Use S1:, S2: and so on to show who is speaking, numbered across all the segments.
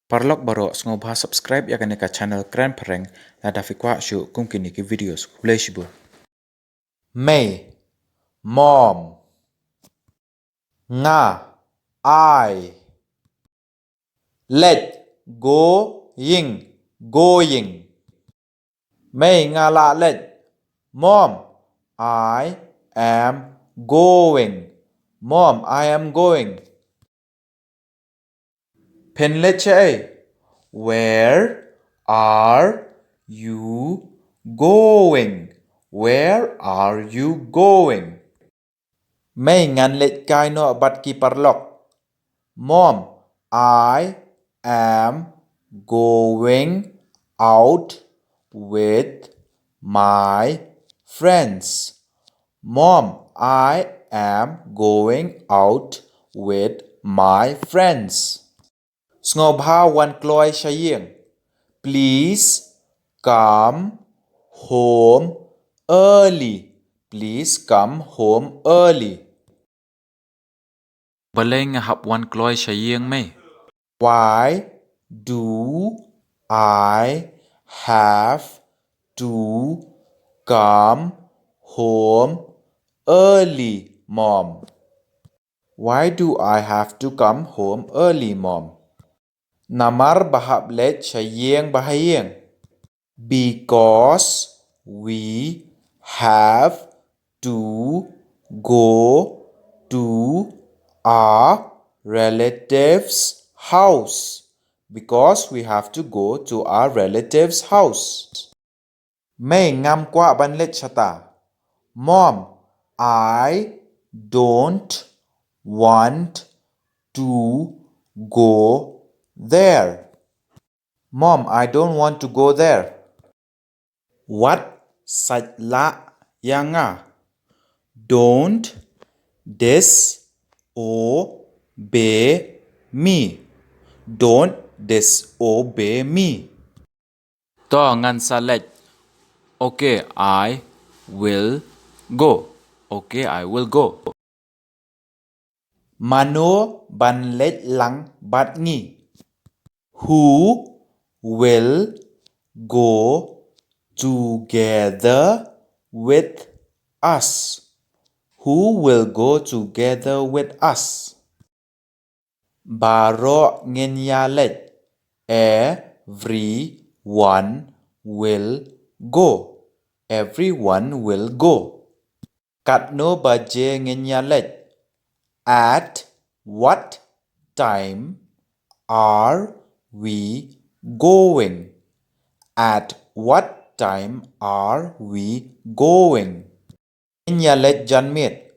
S1: Parlok baro sngoba subscribe ya kaneka channel Keren Pereng la dafikwa shu kumkini ki videos kubleshibu.
S2: May, mom, nga, I, let, going, going. May nga la let, mom, I am going. Mom, I am going. Pen let where are you going? Where are you going? May ngan let kai no bat ki parlok. Mom, I am going out with my friends. Mom, I am going out with my friends. Sngob wan kloy shayeng. Please come home early. Please come home early.
S1: Balay nga hapwan kloy shayeng may.
S2: Why do I have to come home early, Mom? Why do I have to come home early, Mom? Namar bahab let shayeng bahayeng. Because we have to go to our relative's house. Because we have to go to our relative's house. May ngam kwa ban let chata. Mom, I don't want to go there. Mom, I don't want to go there. What sạch la yanga? Don't disobey me. Don't disobey me.
S1: To ngan sa let. Okay, I will go. Okay, I will go.
S2: Mano ban let lang bat ngi. Who will go together with us? Who will go together with us? Baro ngenya let. Everyone will go. Everyone will go. Katno baje ngenya let. At what time are we going? At what time are we going? Ngenya let janmit.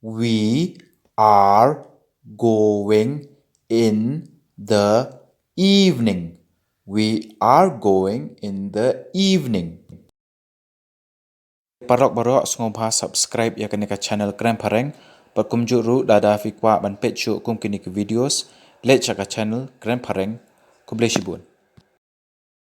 S2: We are going in the evening. We are going in the evening.
S1: Parlok baro sngoba subscribe ya kaneka channel Keren Pereng. Pakum juru dada fikwa ban pet shu kumkini ki videos. Let chaka channel Keren Pereng kubleshibun.